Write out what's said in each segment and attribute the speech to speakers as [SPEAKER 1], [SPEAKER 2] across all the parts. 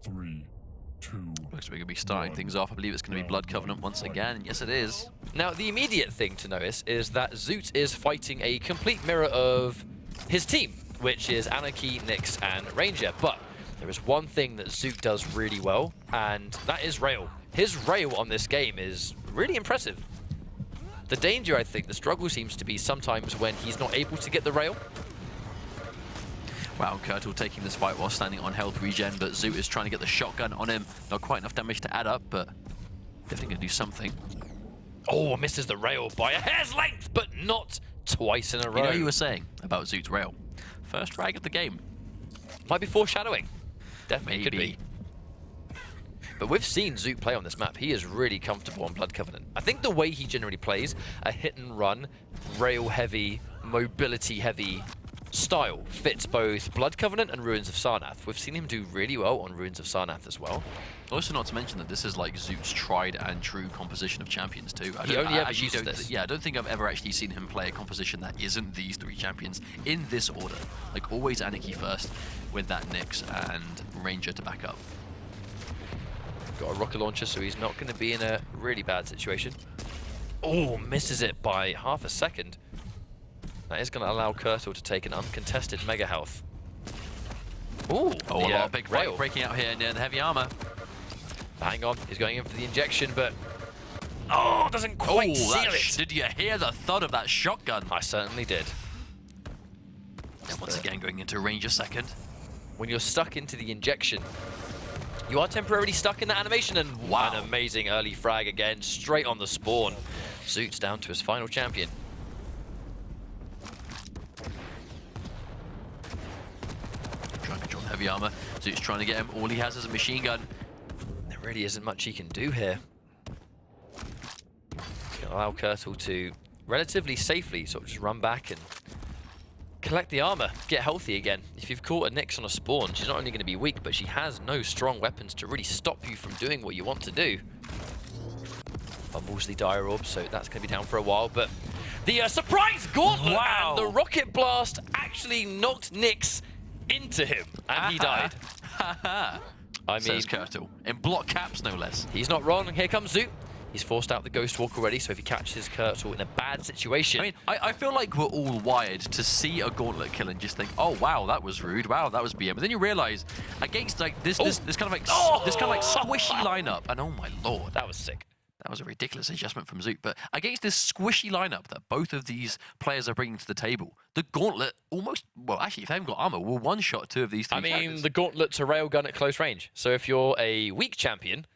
[SPEAKER 1] 3, 2.
[SPEAKER 2] Looks like we're going to be starting things off. I believe it's going to be Blood Covenant once again. Yes, it is.
[SPEAKER 3] Now, the immediate thing to notice is that Zoot is fighting a complete mirror of his team, which is Anarchy, Nyx, and Ranger. But there is one thing that Zoot does really well, and that is rail. His rail on this game is really impressive. The danger, I think, the struggle seems to be sometimes when he's not able to get the rail.
[SPEAKER 2] Wow, Kertal taking this fight while standing on health regen, but Zoot is trying to get the shotgun on him. Not quite enough damage to add up, but definitely going to do something.
[SPEAKER 3] Oh, misses the rail by a hair's length, but not twice in a row.
[SPEAKER 2] You know you were saying about Zoot's rail. First frag of the game.
[SPEAKER 3] Might be foreshadowing. Definitely could
[SPEAKER 2] Maybe.
[SPEAKER 3] be. But we've seen Zoot play on this map. He is really comfortable on Blood Covenant. I think the way he generally plays, a hit and run, rail heavy, mobility heavy style fits both Blood Covenant and Ruins of Sarnath. We've seen him do really well on Ruins of Sarnath as well.
[SPEAKER 2] Also, not to mention that this is like Zoot's tried and true composition of champions too.
[SPEAKER 3] He only ever uses this.
[SPEAKER 2] Yeah, I don't think I've ever actually seen him play a composition that isn't these three champions in this order. Like always Anarchy first, with that Nyx and Ranger to back up.
[SPEAKER 3] Got a rocket launcher, so he's not going to be in a really bad situation. Oh, misses it by half a second. That is going to allow Kertal to take an uncontested mega health. Ooh,
[SPEAKER 2] a lot of big rail breaking out here near the heavy armor.
[SPEAKER 3] Hang on, he's going in for the injection, but oh, doesn't quite seal it.
[SPEAKER 2] Did you hear the thud of that shotgun?
[SPEAKER 3] I certainly did.
[SPEAKER 2] And once again going into range a second.
[SPEAKER 3] When you're stuck into the injection, you are temporarily stuck in that animation, and wow, an amazing early frag again, straight on the spawn. Zoot's down to his final champion.
[SPEAKER 2] Trying to control the heavy armor. Zoot's trying to get him. All he has is a machine gun.
[SPEAKER 3] There really isn't much he can do here. It's going to allow Kertal to relatively safely sort of just run back and collect the armor, get healthy again. If you've caught a Nyx on a spawn, she's not only going to be weak, but she has no strong weapons to really stop you from doing what you want to do. Fumbles the Dire Orb, so that's going to be down for a while, but the surprise gauntlet and the rocket blast actually knocked Nyx into him, and he died. I mean,
[SPEAKER 2] says Kertal, in block caps no less.
[SPEAKER 3] He's not wrong, and here comes Zoot. He's forced out the Ghost Walk already, so if he catches Kertal in a bad situation...
[SPEAKER 2] I mean, I feel like we're all wired to see a gauntlet kill and just think, oh wow, that was rude, wow, that was BM. But then you realize against like this kind of like squishy lineup, and oh my lord,
[SPEAKER 3] that was sick.
[SPEAKER 2] That was a ridiculous adjustment from Zoot. But against this squishy lineup that both of these players are bringing to the table, the gauntlet almost, well, actually, if they haven't got armor, will one-shot two of these three characters.
[SPEAKER 3] The gauntlet's a railgun at close range. So if you're a weak champion,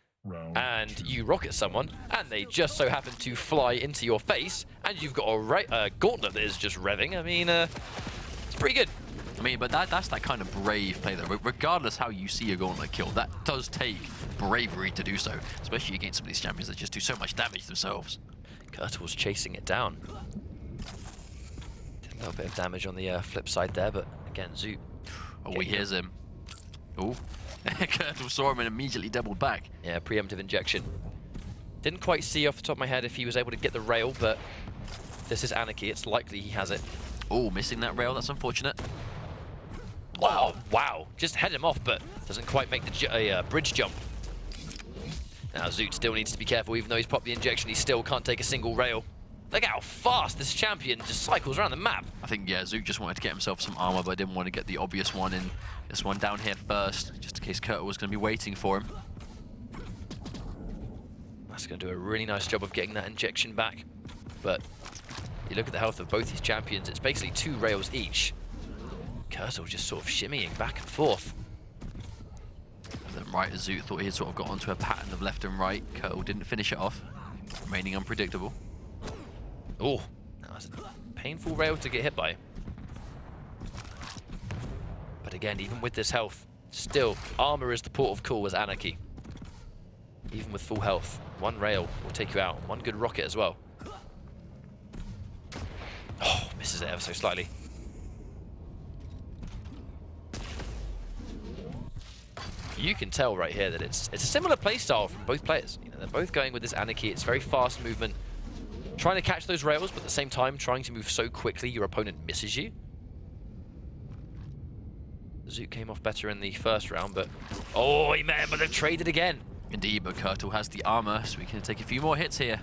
[SPEAKER 3] and you rocket someone, and they just so happen to fly into your face, and you've got a gauntlet that is just revving, I mean, it's pretty good.
[SPEAKER 2] I mean, but that's that kind of brave play, though. Regardless how you see a gauntlet kill, that does take bravery to do so, especially against some of these champions that just do so much damage themselves.
[SPEAKER 3] Kertal's chasing it down. Did a little bit of damage on the flip side there, but again, Zoot.
[SPEAKER 2] Oh, he hears him. Oh. Kertal saw him and immediately doubled back.
[SPEAKER 3] Yeah, preemptive injection. Didn't quite see off the top of my head if he was able to get the rail, but this is Anarchy. It's likely he has it.
[SPEAKER 2] Oh, missing that rail. That's unfortunate.
[SPEAKER 3] Wow, wow. Just head him off, but doesn't quite make the bridge jump. Now, Zoot still needs to be careful. Even though he's popped the injection, he still can't take a single rail. Look how fast this champion just cycles around the map.
[SPEAKER 2] I think, yeah, Zoot just wanted to get himself some armor, but didn't want to get the obvious one in. This one down here first, just in case Kertal was going to be waiting for him.
[SPEAKER 3] That's going to do a really nice job of getting that injection back. But you look at the health of both these champions, it's basically 2 rails each. Kertal just sort of shimmying back and forth.
[SPEAKER 2] Then right as Zoot thought he had sort of got onto a pattern of left and right, Kertal didn't finish it off, remaining unpredictable.
[SPEAKER 3] Oh, that was a painful rail to get hit by. But again, even with this health, still, armor is the port of call as Anarchy. Even with full health, 1 rail will take you out. 1 good rocket as well. Oh, misses it ever so slightly. You can tell right here that it's a similar playstyle from both players. You know, they're both going with this Anarchy. It's very fast movement, trying to catch those rails, but at the same time trying to move so quickly your opponent misses you. Zoot came off better in the first round, but Oh, he met him, but they've traded again.
[SPEAKER 2] Indeed, but kertal has the armor, so we can take a few more hits here.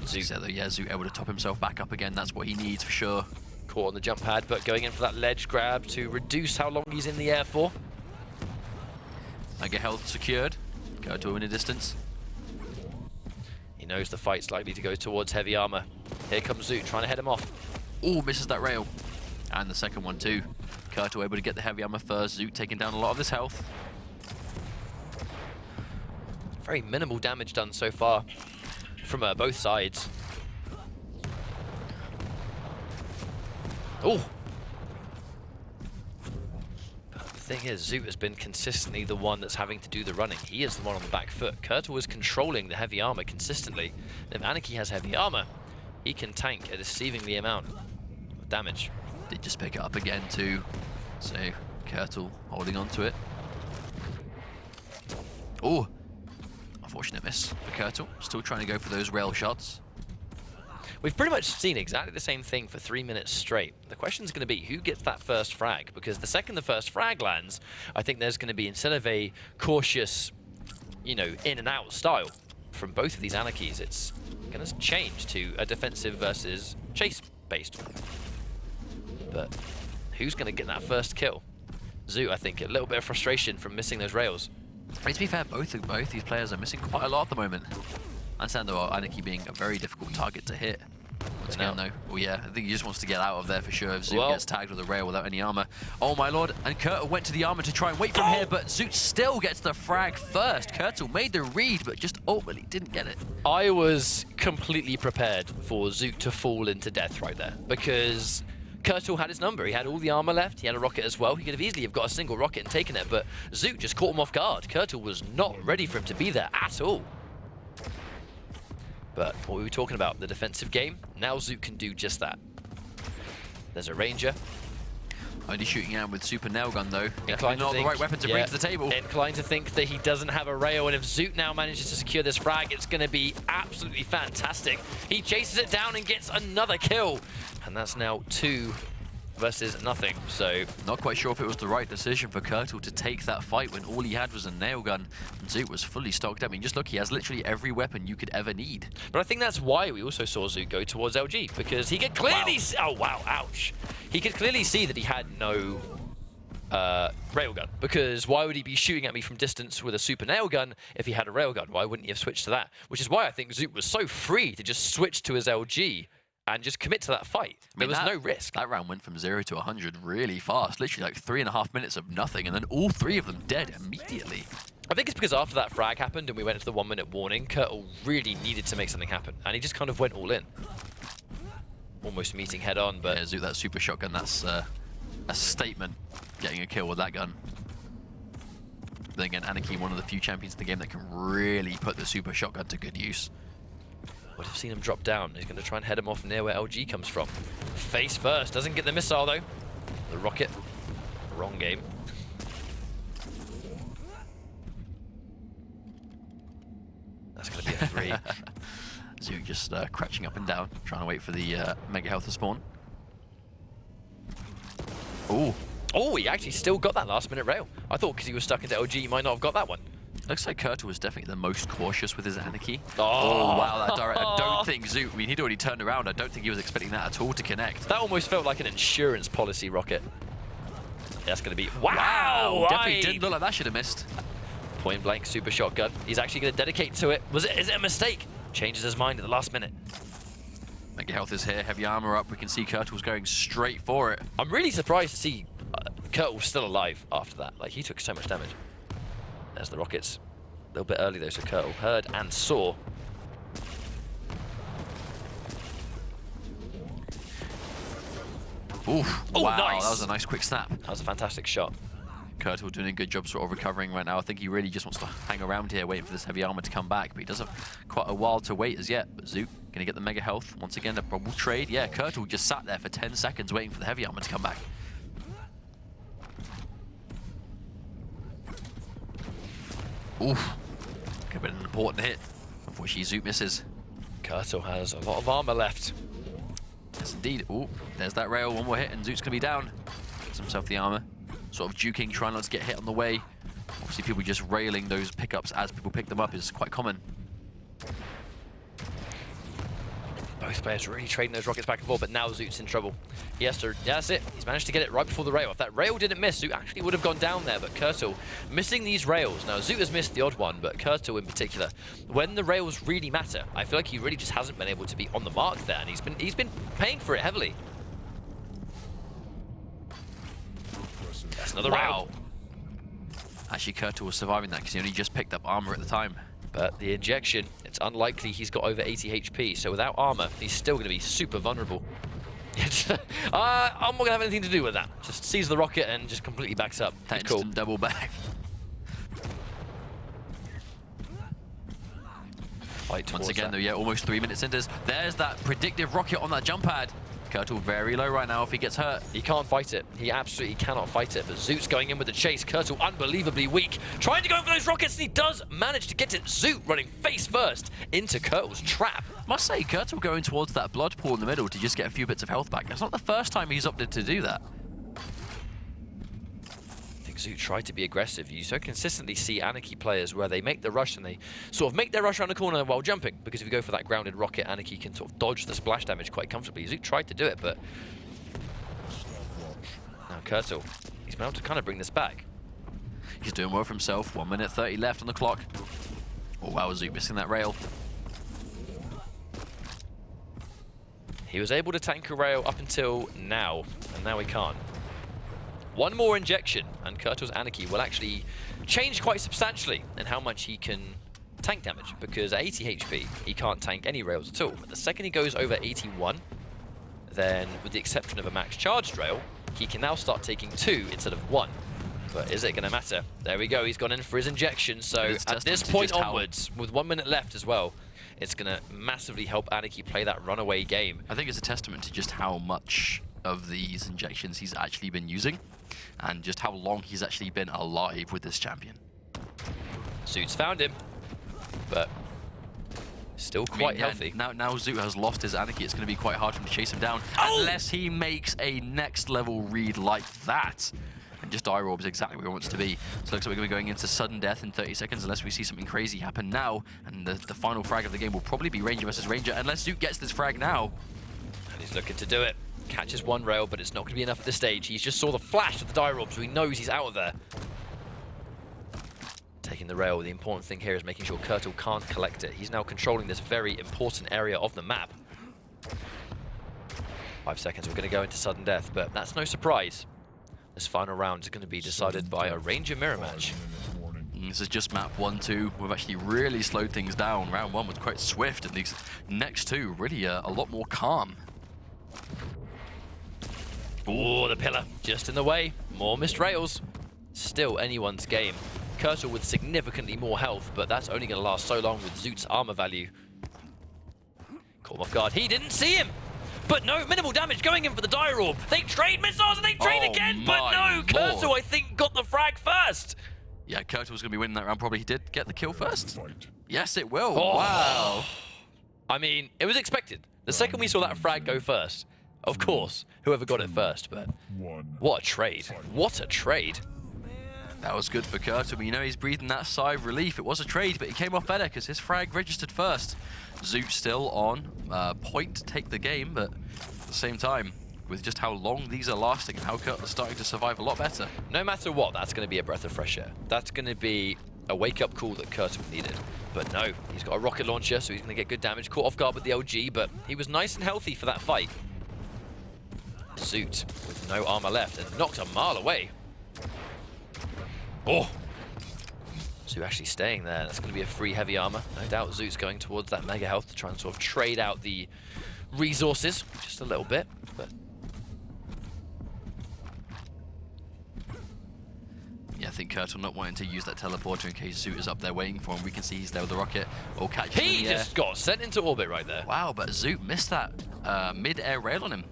[SPEAKER 3] Zoot.
[SPEAKER 2] So, yeah, Zoot able to top himself back up again. That's what he needs for sure.
[SPEAKER 3] Caught on the jump pad, but going in for that ledge grab to reduce how long he's in the air for.
[SPEAKER 2] Mega health secured. Kertal in a distance.
[SPEAKER 3] He knows the fight's likely to go towards heavy armor. Here comes Zoot trying to head him off.
[SPEAKER 2] Oh, misses that rail. And the second one too. Kertal able to get the heavy armor first. Zoot taking down a lot of this health.
[SPEAKER 3] Very minimal damage done so far from both sides. Oh! But the thing is, Zoot has been consistently the one that's having to do the running. He is the one on the back foot. Kertal is controlling the heavy armor consistently. If Anarchy has heavy armor, he can tank a deceivingly amount of damage.
[SPEAKER 2] Did just pick it up again too. So Kertal holding on to it. Oh! Unfortunate miss for Kertal. Still trying to go for those rail shots.
[SPEAKER 3] We've pretty much seen exactly the same thing for 3 minutes straight. The question's going to be who gets that first frag, because the second the first frag lands, I think there's going to be, instead of a cautious, you know, in and out style from both of these Anarchies, it's going to change to a defensive versus chase based. But who's going to get that first kill? Zoot, I think, a little bit of frustration from missing those rails.
[SPEAKER 2] To be fair, both these players are missing quite a lot at the moment. I understand though, Anarchy being a very difficult target to hit. Once again though, well yeah, I think he just wants to get out of there for sure if Zoot gets tagged with a rail without any armor. Oh my lord, and Kertal went to the armor to try and wait from here, but Zoot still gets the frag first. Kertal made the read, but just ultimately didn't get it.
[SPEAKER 3] I was completely prepared for Zoot to fall into death right there, because Kertal had his number. He had all the armor left. He had a rocket as well. He could have easily got a single rocket and taken it, but Zoot just caught him off guard. Kertal was not ready for him to be there at all. But what we were talking about, the defensive game, now Zoot can do just that. There's a Ranger.
[SPEAKER 2] Only shooting out with super nail gun though.
[SPEAKER 3] Inclined
[SPEAKER 2] not the right weapon to bring to the table.
[SPEAKER 3] Inclined to think that he doesn't have a rail, and if Zoot now manages to secure this frag, it's going to be absolutely fantastic. He chases it down and gets another kill. And that's now 2 versus nothing, so...
[SPEAKER 2] Not quite sure if it was the right decision for Kertal to take that fight when all he had was a nail gun and Zoot was fully stocked up. I mean, just look, he has literally every weapon you could ever need.
[SPEAKER 3] But I think that's why we also saw Zoot go towards LG, because he could clearly see... Oh, wow, ouch. He could clearly see that he had no railgun, because why would he be shooting at me from distance with a super nail gun if he had a railgun? Why wouldn't he have switched to that? Which is why I think Zoot was so free to just switch to his LG and just commit to that fight. There was no risk.
[SPEAKER 2] That round went from 0 to 100 really fast. Literally like 3.5 minutes of nothing, and then all 3 of them dead immediately.
[SPEAKER 3] I think it's because after that frag happened and we went into the 1-minute warning, Kertal really needed to make something happen, and he just kind of went all in. Almost meeting head on, but...
[SPEAKER 2] Yeah, Zoot, that super shotgun, that's a statement, getting a kill with that gun. Then again, Anarchy, one of the few champions in the game that can really put the super shotgun to good use.
[SPEAKER 3] Would have seen him drop down. He's going to try and head him off near where LG comes from. Face first. Doesn't get the missile, though. The rocket. Wrong game. That's going to be a 3.
[SPEAKER 2] Zoot just crouching up and down, trying to wait for the mega health to spawn. Ooh.
[SPEAKER 3] Oh, he actually still got that last-minute rail. I thought because he was stuck into LG, he might not have got that one.
[SPEAKER 2] Looks like Kertal was definitely the most cautious with his Anarchy.
[SPEAKER 3] Oh,
[SPEAKER 2] wow, that direct. I don't think Zoot, I mean, he'd already turned around. I don't think he was expecting that at all to connect.
[SPEAKER 3] That almost felt like an insurance policy rocket. That's going to be... Wow!
[SPEAKER 2] Definitely didn't look like that should have missed.
[SPEAKER 3] Point blank super shotgun. He's actually going to dedicate to it. Is it a mistake? Changes his mind at the last minute.
[SPEAKER 2] Mega health is here, heavy armor up. We can see Kertal's going straight for it.
[SPEAKER 3] I'm really surprised to see Kertal still alive after that. Like, he took so much damage. There's the rockets. A little bit early though, so Kertal heard and saw.
[SPEAKER 2] Oof.
[SPEAKER 3] Oh,
[SPEAKER 2] wow,
[SPEAKER 3] nice.
[SPEAKER 2] That was a nice quick snap.
[SPEAKER 3] That was a fantastic shot.
[SPEAKER 2] Kertal doing a good job sort of recovering right now. I think he really just wants to hang around here waiting for this heavy armor to come back, but he does have quite a while to wait as yet. But Zoot gonna get the mega health. Once again, a probable trade. Yeah, Kertal just sat there for 10 seconds waiting for the heavy armor to come back. Oof. Could have been an important hit. Unfortunately, Zoot misses.
[SPEAKER 3] Kertal has a lot of armor left.
[SPEAKER 2] Yes, indeed. Ooh, there's that rail. One more hit and Zoot's gonna be down. Gets himself the armor. sort of juking, trying not to get hit on the way. Obviously, people just railing those pickups as people pick them up is quite common.
[SPEAKER 3] Both players really trading those rockets back and forth, but now Zoot's in trouble. He has to, yeah, that's it. He's managed to get it right before the rail. If that rail didn't miss, Zoot actually would have gone down there, but kertal missing these rails. Now, Zoot has missed the odd one, but kertal in particular, when the rails really matter, I feel like he really just hasn't been able to be on the mark there, and he's been paying for it heavily. That's another rail.
[SPEAKER 2] Actually, kertal was surviving that because he only just picked up armor at the time.
[SPEAKER 3] But the injection, it's unlikely he's got over 80 HP, so without armor, he's still going to be super vulnerable. I'm not going to have anything to do with that. Just sees the rocket and just completely backs up.
[SPEAKER 2] That
[SPEAKER 3] cool.
[SPEAKER 2] instant double back. Once again, though, yeah, almost 3 minutes into this. There's that predictive rocket on that jump pad. kertal very low right now if he gets hurt.
[SPEAKER 3] He can't fight it. He absolutely cannot fight it. But Zoot's going in with the chase. kertal unbelievably weak. Trying to go in for those rockets, and he does manage to get it. Zoot running face first into kertal's trap.
[SPEAKER 2] Must say, kertal going towards that blood pool in the middle to just get a few bits of health back. It's not the first time he's opted to do that.
[SPEAKER 3] I think Zoot tried to be aggressive. You so consistently see Anarchy players where they make the rush and they sort of make their rush around the corner while jumping, because if you go for that grounded rocket, Anarchy can sort of dodge the splash damage quite comfortably. Zoot tried to do it, but now kertal, he's been able to kind of bring this back.
[SPEAKER 2] He's doing well for himself. 1 minute 30 left on the clock. Oh wow, Zoot missing that rail.
[SPEAKER 3] He was able to tank a rail up until now, and now he can't. One more injection, and kertal's Anarchy will actually change quite substantially in how much he can tank damage, because at 80 HP, he can't tank any rails at all. But the second he goes over 81, then with the exception of a max charged rail, he can now start taking 2 instead of 1. But is it going to matter? There we go, he's gone in for his injection, so at this point onwards, with 1 minute left as well, it's going to massively help Anarchy play that runaway game.
[SPEAKER 2] I think it's a testament to just how much of these injections he's actually been using, and just how long he's actually been alive with this champion.
[SPEAKER 3] Zoot's found him, but still quite healthy.
[SPEAKER 2] Now Zoot has lost his Anarchy. It's going to be quite hard for him to chase him down, unless he makes a next level read like that. And just IRORB is exactly where he wants to be. So it looks like we're going to be going into sudden death in 30 seconds unless we see something crazy happen now. And the final frag of the game will probably be Ranger versus Ranger, unless Zoot gets this frag now.
[SPEAKER 3] And he's looking to do it. Catches one rail, but it's not going to be enough at this stage. He just saw the flash of the IRORB, so he knows he's out of there. Taking the rail, the important thing here is making sure kertal can't collect it. He's now controlling this very important area of the map. 5 seconds, we're going to go into sudden death, but that's no surprise. This final round is going to be decided by a Ranger mirror match.
[SPEAKER 2] This is just map 1-2. We've actually really slowed things down. Round 1 was quite swift, and these next 2 really a lot more calm.
[SPEAKER 3] Oh, the pillar just in the way. More missed rails. Still anyone's game. kertal with significantly more health, but that's only going to last so long with Zoot's armor value. Caught him off guard. He didn't see him! But no, minimal damage going in for the IRORB. They trade missiles and they trade again, but no, kertal, I think, got the frag first.
[SPEAKER 2] Yeah, kertal was going to be winning that round. Probably he did get the kill first. Yes, it will.
[SPEAKER 3] Oh.
[SPEAKER 2] Wow.
[SPEAKER 3] I mean, it was expected. The second we saw that frag go first, of course, whoever got it first, but what a trade. What a trade.
[SPEAKER 2] That was good for kertal, but you know he's breathing that sigh of relief. It was a trade, but he came off better because his frag registered first. Zoot still on point to take the game, but at the same time, with just how long these are lasting and how kertal's starting to survive a lot better.
[SPEAKER 3] No matter what, that's going to be a breath of fresh air. That's going to be a wake-up call that kertal needed. But no, he's got a rocket launcher, so he's going to get good damage. Caught off guard with the LG, but he was nice and healthy for that fight. Zoot with no armor left and knocked a mile away. Oh! Zoot actually staying there. That's going to be a free heavy armor. No doubt Zoot's going towards that mega health to try and sort of trade out the resources just a little bit. But
[SPEAKER 2] yeah, I think kertal not wanting to use that teleporter in case Zoot is up there waiting for him. We can see he's there with the rocket. Or catch him in the air.
[SPEAKER 3] He just got sent into orbit right there.
[SPEAKER 2] Wow, but Zoot missed that mid-air rail on him.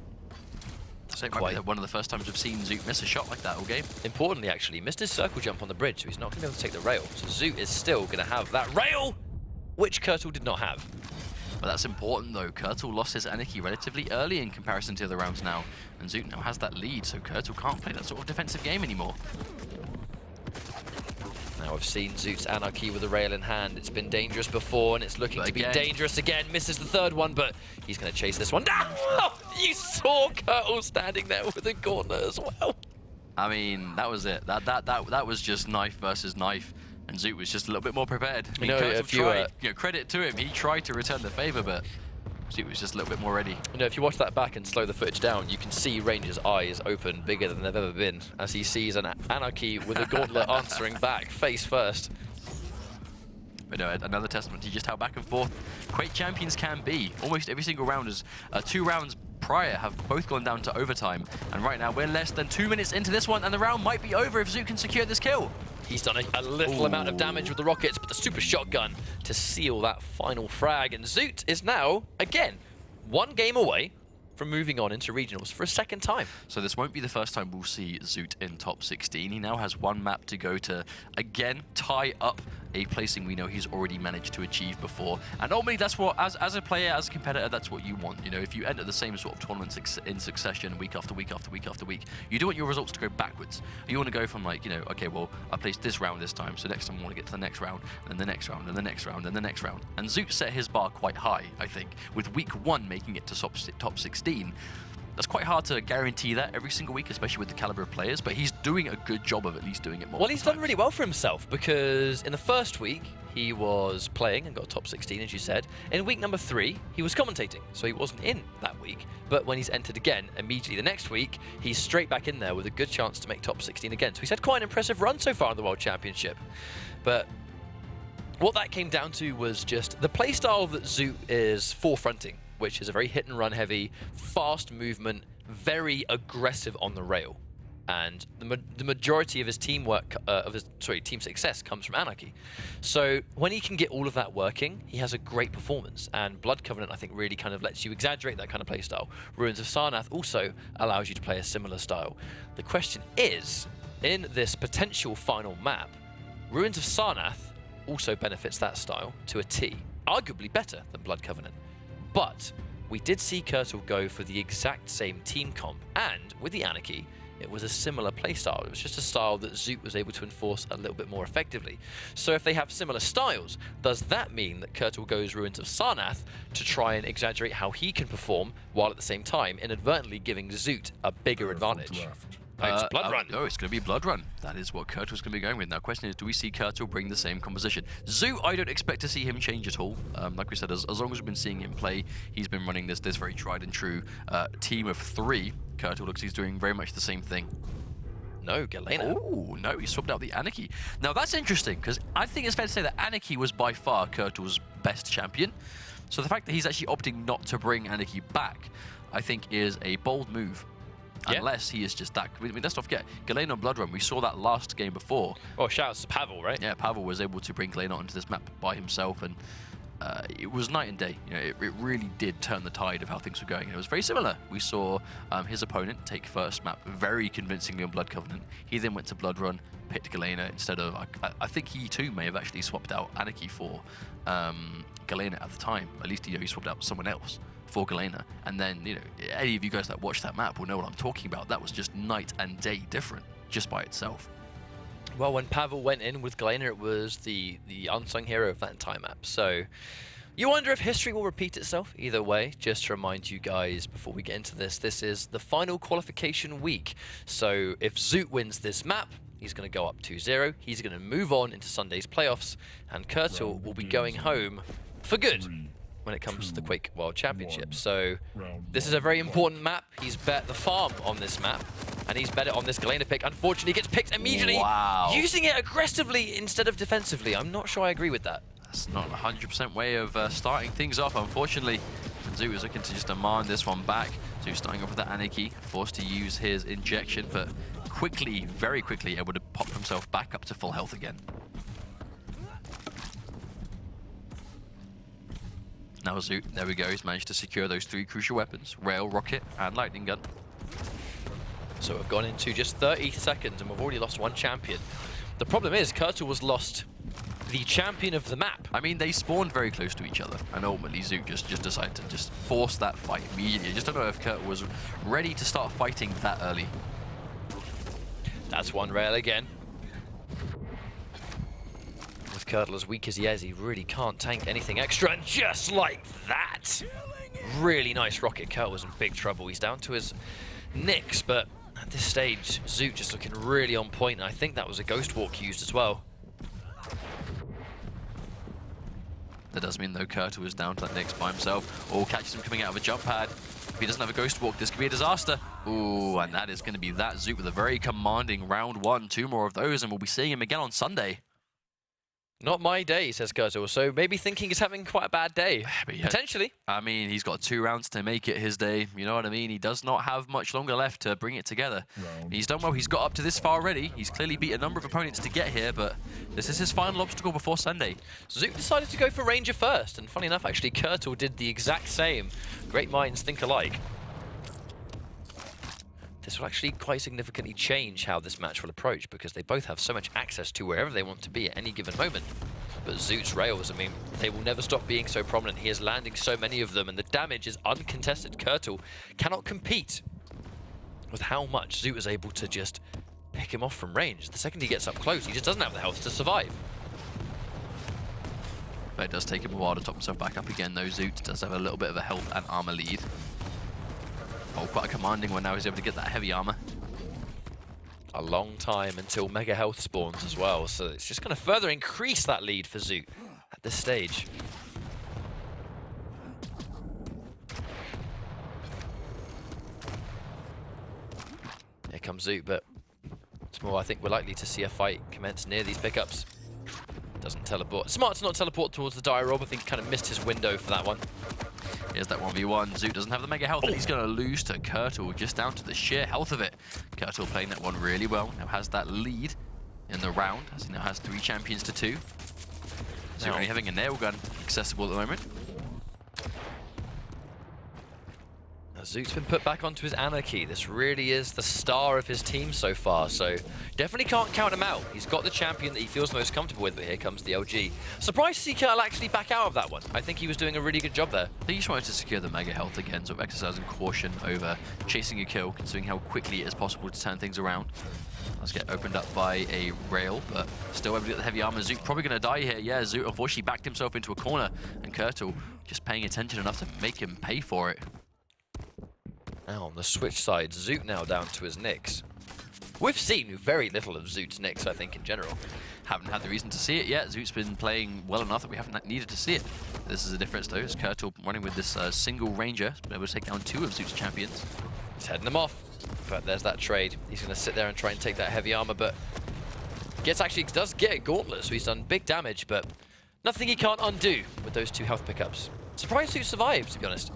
[SPEAKER 2] So one of the first times we've seen Zoot miss a shot like that all game.
[SPEAKER 3] Importantly, actually, missed his circle jump on the bridge, so he's not going to be able to take the rail. So Zoot is still going to have that rail, which kertal did not have.
[SPEAKER 2] But that's important though. Kertal lost his Anarchy relatively early in comparison to the rounds now. And zoot now has that lead, so Kertal can't play that sort of defensive game anymore.
[SPEAKER 3] Now I've seen zoot's Anarchy with a rail in hand. It's been dangerous before, and it's looking to be dangerous again. Misses the third one, but he's going to chase this one down. You saw Kertal standing there with a gauntlet as well.
[SPEAKER 2] I mean, that was it. That was just knife versus knife. And zoot was just a little bit more prepared. I mean, Kertal tried, credit to him, he tried to return the favor, but zoot was just a little bit more ready.
[SPEAKER 3] You know, if you watch that back and slow the footage down, you can see Ranger's eyes open bigger than they've ever been as he sees an Anarchy with a gauntlet answering back, face first.
[SPEAKER 2] But no, another testament to just how back and forth Quake champions can be. Almost every single round is 2 rounds prior have both gone down to overtime. And right now we're less than 2 minutes into this one, and the round might be over if zoot can secure this kill.
[SPEAKER 3] He's done a little amount of damage with the rockets, but the super shotgun to seal that final frag. And zoot is now, again, 1 game away from moving on into regionals for a second time.
[SPEAKER 2] So this won't be the first time we'll see zoot in top 16. He now has 1 map to go to, again, tie up a placing we know he's already managed to achieve before. And ultimately, that's what, as a player, as a competitor, that's what you want. You know, if you enter the same sort of tournaments in succession, week after week after week after week, you don't want your results to go backwards. You want to go from like, you know, okay, well, I placed this round this time, so next time I want to get to the next round, and then the next round, and the next round, and the next round. And zoot set his bar quite high, I think, with week 1 making it to top 16. That's quite hard to guarantee that every single week, especially with the caliber of players, but he's doing a good job of at least doing it more.
[SPEAKER 3] Well, he's done really well for himself, because in the first week, he was playing and got top 16, as you said. In week number 3, he was commentating, so he wasn't in that week. But when he's entered again, immediately the next week, he's straight back in there with a good chance to make top 16 again. So he's had quite an impressive run so far in the World Championship. But what that came down to was just the playstyle that zoot is forefronting, which is a very hit-and-run heavy, fast movement, very aggressive on the rail. And the majority of his teamwork, team success comes from Anarchy. So when he can get all of that working, he has a great performance. And Blood Covenant, I think, really kind of lets you exaggerate that kind of playstyle. Ruins of Sarnath also allows you to play a similar style. The question is, in this potential final map, Ruins of Sarnath also benefits that style to a T, arguably better than Blood Covenant. But we did see Kertal go for the exact same team comp, and with the Anarchy, it was a similar playstyle. It was just a style that zoot was able to enforce a little bit more effectively. So if they have similar styles, does that mean that Kertal goes Ruins of Sarnath to try and exaggerate how he can perform, while at the same time inadvertently giving zoot a bigger advantage? It's Blood Run.
[SPEAKER 2] Oh, it's going to be Blood Run. That is what Kertal's going to be going with. Now, the question is, do we see Kertal bring the same composition? zoot, I don't expect to see him change at all. Like we said, as long as we've been seeing him play, he's been running this very tried and true team of 3. Kertal looks he's doing very much the same thing.
[SPEAKER 3] No, Galena.
[SPEAKER 2] Oh, no, he swapped out the Anarchy. Now, that's interesting, because I think it's fair to say that Anarchy was by far Kertal's best champion. So the fact that he's actually opting not to bring Anarchy back, I think is a bold move.
[SPEAKER 3] Yeah.
[SPEAKER 2] Unless he is just that. I mean, let's not forget, Galena on Blood Run, we saw that last game before.
[SPEAKER 3] Oh, shouts to Pavel, right?
[SPEAKER 2] Yeah, Pavel was able to bring Galena onto this map by himself, and it was night and day. You know, it really did turn the tide of how things were going. And it was very similar. We saw his opponent take first map very convincingly on Blood Covenant. He then went to Blood Run, picked Galena instead of... I think he too may have actually swapped out Anarchy for Galena at the time. At least, you know, he swapped out someone else for Galena. And then, you know, any of you guys that watched that map will know what I'm talking about. That was just night and day different, just by itself.
[SPEAKER 3] Well, when Pavel went in with Galena, it was the unsung hero of that entire map. So you wonder if history will repeat itself. Either way, just to remind you guys before we get into this, this is the final qualification week. So if zoot wins this map, he's going to go up 2-0. He's going to move on into Sunday's playoffs, and Kertal will be going home for good when it comes to the Quake World Championship. So this is a very important map. He's bet the farm on this map, and he's bet it on this Galena pick. Unfortunately, he gets picked immediately, using it aggressively instead of defensively. I'm not sure I agree with that.
[SPEAKER 2] That's not a 100% way of starting things off, unfortunately. zoot is looking to just demand this one back. Zoot starting off with the Anarchy, forced to use his injection, but quickly, very quickly, able to pop himself back up to full health again. Now zoot, there we go, he's managed to secure those 3 crucial weapons, rail, rocket, and lightning gun.
[SPEAKER 3] So we've gone into just 30 seconds and we've already lost 1 champion. The problem is Kertal was lost the champion of the map.
[SPEAKER 2] I mean, they spawned very close to each other, and ultimately zoot just decided to just force that fight immediately. I just don't know if kertal was ready to start fighting that early.
[SPEAKER 3] That's one rail again. With kertal as weak as he is, he really can't tank anything extra, and just like that, really nice rocket. Kertal was in big trouble. He's down to his nicks, but at this stage, zoot just looking really on point, and I think that was a ghost walk used as well.
[SPEAKER 2] That does mean, though, kertal is down to that Nyx by himself. Or catches him coming out of a jump pad. If he doesn't have a ghost walk, this could be a disaster. Ooh, and that is going to be that zoot with a very commanding round one. 2 more of those, and we'll be seeing him again on Sunday.
[SPEAKER 3] Not my day, says kertal. So maybe thinking he's having quite a bad day.
[SPEAKER 2] Yeah,
[SPEAKER 3] potentially.
[SPEAKER 2] I mean, he's got 2 rounds to make it his day. You know what I mean? He does not have much longer left to bring it together. He's done well. He's got up to this far already. He's clearly beat a number of opponents to get here, but this is his final obstacle before Sunday.
[SPEAKER 3] Zoot decided to go for Ranger first, and funny enough, actually, kertal did the exact same. Great minds think alike. This will actually quite significantly change how this match will approach, because they both have so much access to wherever they want to be at any given moment. But zoot's rails, I mean, they will never stop being so prominent. He is landing so many of them, and the damage is uncontested. Kertal cannot compete with how much zoot is able to just pick him off from range. The second he gets up close, he just doesn't have the health to survive.
[SPEAKER 2] But it does take him a while to top himself back up again, though. Zoot does have a little bit of a health and armor lead. Oh, quite a commanding one now. He's able to get that heavy armor.
[SPEAKER 3] A long time until Mega Health spawns as well, so it's just going to further increase that lead for zoot at this stage. Here comes zoot, but it's more, I think we're likely to see a fight commence near these pickups. Doesn't teleport. Smart to not teleport towards the dire orb. I think he kind of missed his window for that one.
[SPEAKER 2] Here's that 1v1. Zoot doesn't have the mega health, and he's going to lose to kertal just down to the sheer health of it. Kertal playing that one really well. Now has that lead in the round, as he now has 3 champions to 2. Zoot only having a nail gun accessible at the moment.
[SPEAKER 3] Zoot's been put back onto his Anarchy. This really is the star of his team so far, so definitely can't count him out. He's got the champion that he feels most comfortable with, but here comes the LG. Surprised to see kertal actually back out of that one. I think he was doing a really good job there.
[SPEAKER 2] He just wanted to secure the mega health again, sort of exercising caution over chasing a kill, considering how quickly it is possible to turn things around. Let's get opened up by a rail, but still able to get the heavy armor. Zoot probably going to die here. Yeah, Zoot unfortunately backed himself into a corner, and kertal just paying attention enough to make him pay for it.
[SPEAKER 3] Now on the switch side, zoot now down to his nicks. We've seen very little of zoot's nicks, I think, in general.
[SPEAKER 2] Haven't had the reason to see it yet. Zoot's been playing well enough that we haven't needed to see it. This is a difference, though, as kertal running with this single ranger. He's been able to take down 2 of zoot's champions.
[SPEAKER 3] He's heading them off, but there's that trade. He's going to sit there and try and take that heavy armor, but does get a gauntlet, so he's done big damage, but nothing he can't undo with those 2 health pickups. Surprised Zoot survived, to be honest.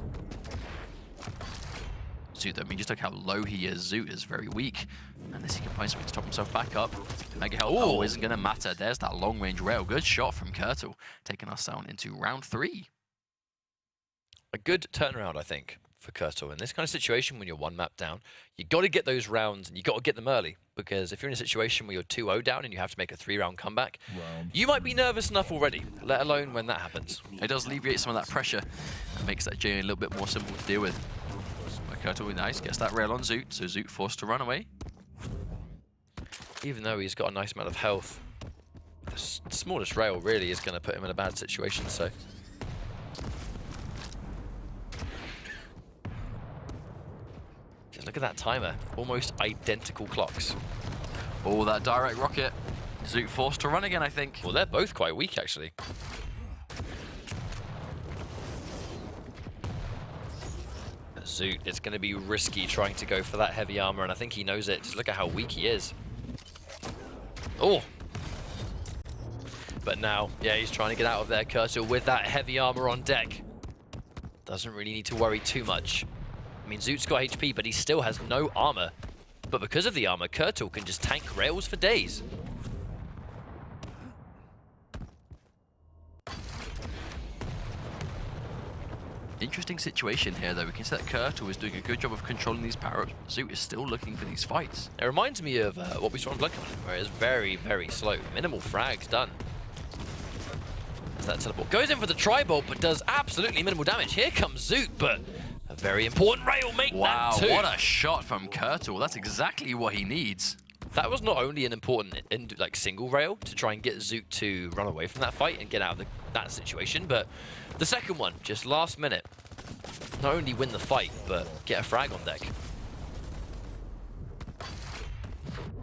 [SPEAKER 2] Zoot, I mean, just look how low he is. Zoot is very weak. Unless he can find something to top himself back up. Mega health isn't going to matter. There's that long-range rail. Good shot from kertal, taking us down into round 3.
[SPEAKER 3] A good turnaround, I think, for kertal. In this kind of situation, when you're 1 map down, you got to get those rounds, and you got to get them early. Because if you're in a situation where you're 2-0 down and you have to make a 3-round comeback, you might be nervous enough already, let alone when that happens.
[SPEAKER 2] It does alleviate some of that pressure and makes that journey a little bit more simple to deal with. Kertal, nice, gets that rail on Zoot, so Zoot forced to run away.
[SPEAKER 3] Even though he's got a nice amount of health, the smallest rail really is going to put him in a bad situation, so... Just look at that timer, almost identical clocks.
[SPEAKER 2] Oh, that direct rocket. Zoot forced to run again, I think.
[SPEAKER 3] Well, they're both quite weak, actually. Zoot, it's going to be risky trying to go for that heavy armor, and I think he knows it. Just look at how weak he is. Oh! But now, yeah, he's trying to get out of there, kertal, with that heavy armor on deck. Doesn't really need to worry too much. I mean, Zoot's got HP, but he still has no armor. But because of the armor, kertal can just tank rails for days.
[SPEAKER 2] Interesting situation here, though. We can see that kertal is doing a good job of controlling these power-ups. Zoot is still looking for these fights.
[SPEAKER 3] It reminds me of what we saw in Blood Covenant, where it's very, very slow. Minimal frags done. As that teleport goes in for the tri-bolt, but does absolutely minimal damage. Here comes Zoot, but a very important rail make
[SPEAKER 2] wow,
[SPEAKER 3] that too.
[SPEAKER 2] What a shot from kertal. That's exactly what he needs.
[SPEAKER 3] That was not only an important like single rail to try and get Zoot to run away from that fight and get out of that situation, but the second one, just last minute, not only win the fight, but get a frag on deck.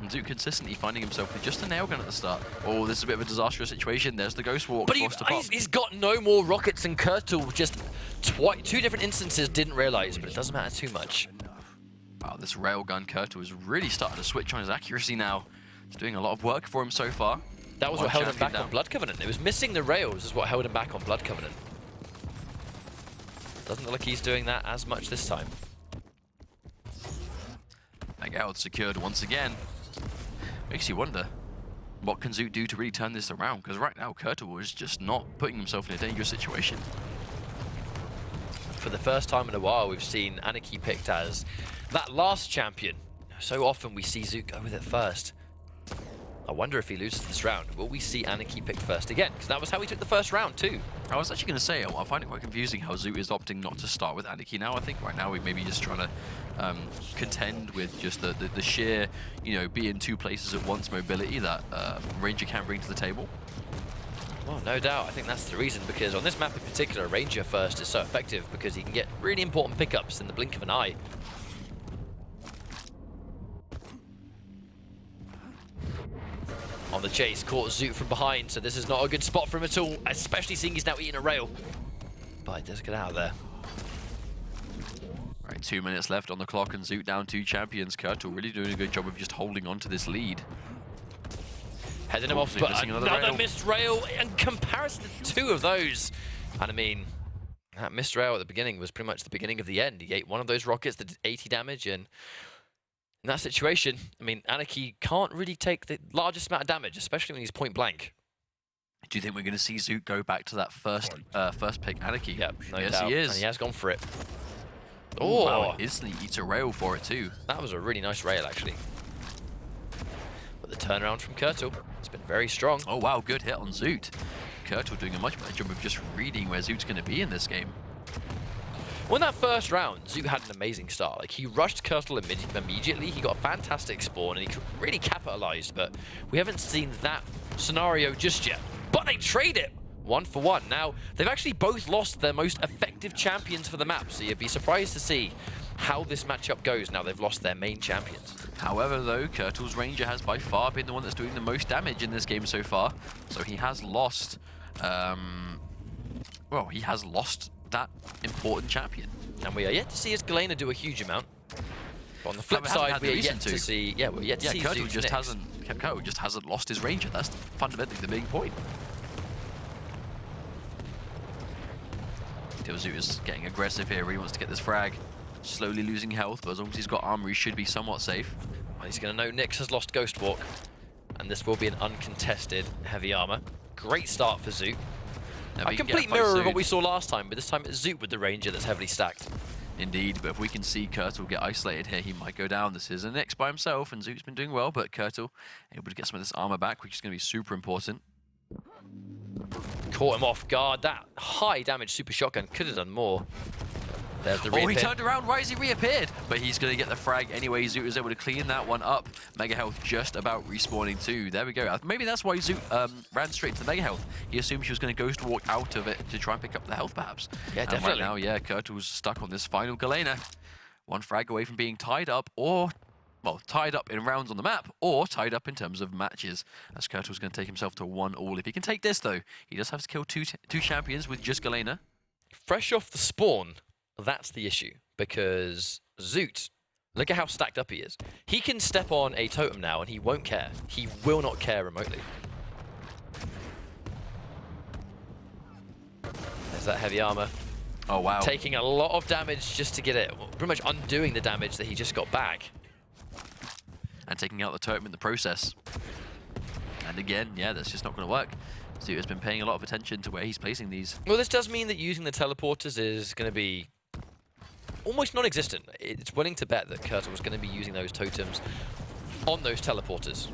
[SPEAKER 2] And Zoot consistently finding himself with just a nail gun at the start. Oh, this is a bit of a disastrous situation. There's the Ghost Walk.
[SPEAKER 3] But he's got no more rockets, and kertal just two different instances didn't realize, but it doesn't matter too much.
[SPEAKER 2] Wow, this railgun kertal is really starting to switch on his accuracy now. He's doing a lot of work for him so far.
[SPEAKER 3] That was what held him back on Blood Covenant. It was missing the rails is what held him back on Blood Covenant. Doesn't look like he's doing that as much this time.
[SPEAKER 2] Mega Health secured once again. Makes you wonder, what can Zoot do to really turn this around? Because right now, kertal is just not putting himself in a dangerous situation.
[SPEAKER 3] For the first time in a while, we've seen Anarchy picked as that last champion. So often we see Zoot go with it first. I wonder if he loses this round, will we see Anarchy picked first again? Because that was how he took the first round too.
[SPEAKER 2] I was actually going to say, I find it quite confusing how Zoot is opting not to start with Anarchy now. I think right now we maybe just trying to contend with just the sheer, you know, be in two places at once mobility that Ranger can bring to the table.
[SPEAKER 3] Well, no doubt. I think that's the reason, because on this map in particular, Ranger first is so effective because he can get really important pickups in the blink of an eye. On the chase, caught Zoot from behind, so this is not a good spot for him at all, especially seeing he's now eating a rail. But he does get out of there.
[SPEAKER 2] Right, 2 minutes left on the clock and Zoot down 2 champions. kertal really doing a good job of just holding on to this lead.
[SPEAKER 3] Heading him off, but another missed rail in comparison to 2 of those. And I mean, that missed rail at the beginning was pretty much the beginning of the end. He ate one of those rockets that did 80 damage, and in that situation, I mean, Anarchy can't really take the largest amount of damage, especially when he's point blank.
[SPEAKER 2] Do you think we're going to see Zoot go back to that first pick Anarchy?
[SPEAKER 3] Yep, no
[SPEAKER 2] yes,
[SPEAKER 3] doubt.
[SPEAKER 2] He is.
[SPEAKER 3] And he has gone for it.
[SPEAKER 2] Oh, wow, instantly eats a rail for it too.
[SPEAKER 3] That was a really nice rail, actually. But the turnaround from kertal, it's been very strong.
[SPEAKER 2] Oh wow, good hit on Zoot. kertal doing a much better job of just reading where Zoot's going to be in this game.
[SPEAKER 3] Well, in that first round, Zoot had an amazing start. Like, he rushed kertal immediately. He got a fantastic spawn, and he really capitalized. But we haven't seen that scenario just yet. But they trade it 1 for 1. Now, they've actually both lost their most effective champions for the map. So you'd be surprised to see how this matchup goes now they've lost their main champions.
[SPEAKER 2] However, though, kertal's Ranger has by far been the one that's doing the most damage in this game so far. So he has lost, well, he has lost that important champion.
[SPEAKER 3] And we are yet to see his Galena do a huge amount. But on the flip side, we are yet to see, we're yet to see
[SPEAKER 2] kertal
[SPEAKER 3] Zoot
[SPEAKER 2] kertal just hasn't lost his Ranger. That's fundamentally the big point. Zoot is getting aggressive here. Really wants to get this frag. Slowly losing health, but as long as he's got armor, he should be somewhat safe.
[SPEAKER 3] Well, he's going to know Nyx has lost Ghost Walk, and this will be an uncontested heavy armor. Great start for Zoot. A complete mirror of what we saw last time, but this time it's Zoot with the Ranger that's heavily stacked.
[SPEAKER 2] Indeed, but if we can see kertal get isolated here, he might go down. This is a Nyx by himself, and Zoot's been doing well, but kertal able to get some of this armor back, which is going to be super important.
[SPEAKER 3] Caught him off guard. That high damage super shotgun could have done more. There's the reappear.
[SPEAKER 2] He turned around right as he reappeared, but he's going to get the frag anyway. Zoot was able to clean that one up. Mega Health just about respawning too. There we go. Maybe that's why Zoot ran straight to the Mega Health. He assumed she was going to Ghost Walk out of it to try and pick up the health, perhaps.
[SPEAKER 3] Yeah, definitely.
[SPEAKER 2] Right now, yeah, kertal's stuck on this final Galena. 1 frag away from being tied up, or, well, tied up in rounds on the map, or tied up in terms of matches, as kertal's going to take himself to 1-all. If he can take this, though, he does have to kill two champions with just Galena.
[SPEAKER 3] Fresh off the spawn, that's the issue, because Zoot, look at how stacked up he is. He can step on a totem now, and he won't care. He will not care remotely. There's that heavy armor.
[SPEAKER 2] Oh, wow.
[SPEAKER 3] Taking a lot of damage just to get it, pretty much undoing the damage that he just got back.
[SPEAKER 2] And taking out the totem in the process. And again, yeah, that's just not going to work. Zoot has been paying a lot of attention to where he's placing these.
[SPEAKER 3] Well, this does mean that using the teleporters is going to be almost non-existent. It's willing to bet that kertal was going to be using those totems on those teleporters.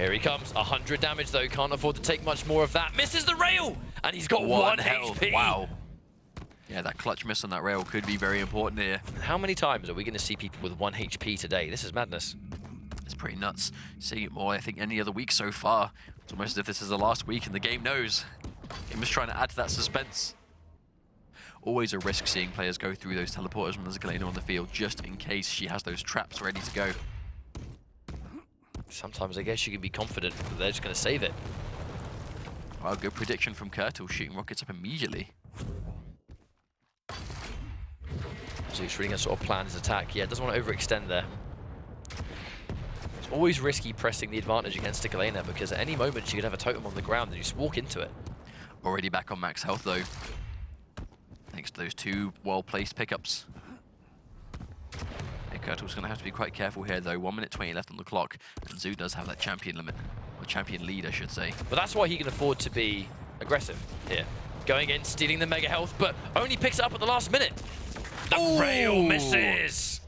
[SPEAKER 3] Here he comes. 100 damage, though. Can't afford to take much more of that. Misses the rail! And he's got 1
[SPEAKER 2] health.
[SPEAKER 3] HP.
[SPEAKER 2] Wow. Yeah, that clutch miss on that rail could be very important here.
[SPEAKER 3] How many times are we going to see people with 1 HP today? This is madness.
[SPEAKER 2] It's pretty nuts. Seeing it more, I think, any other week so far. It's almost as if this is the last week and the game knows. Game is trying to add to that suspense. Always a risk seeing players go through those teleporters when there's a Galena on the field, just in case she has those traps ready to go.
[SPEAKER 3] Sometimes I guess you can be confident that they're just going to save it.
[SPEAKER 2] Well, good prediction from Kertal, shooting rockets up immediately.
[SPEAKER 3] So he's really going to sort of plan his attack. Yeah, doesn't want to overextend there. It's always risky pressing the advantage against a Galena because at any moment she could have a totem on the ground and you just walk into it.
[SPEAKER 2] Already back on max health though, thanks to those 2 well-placed pickups. Yeah, Kertal's going to have to be quite careful here though. 1 minute 20 left on the clock, and Zoot does have that champion limit, or champion lead I should say.
[SPEAKER 3] But that's why he can afford to be aggressive here. Going in, stealing the mega health, but only picks it up at the last minute. The rail misses!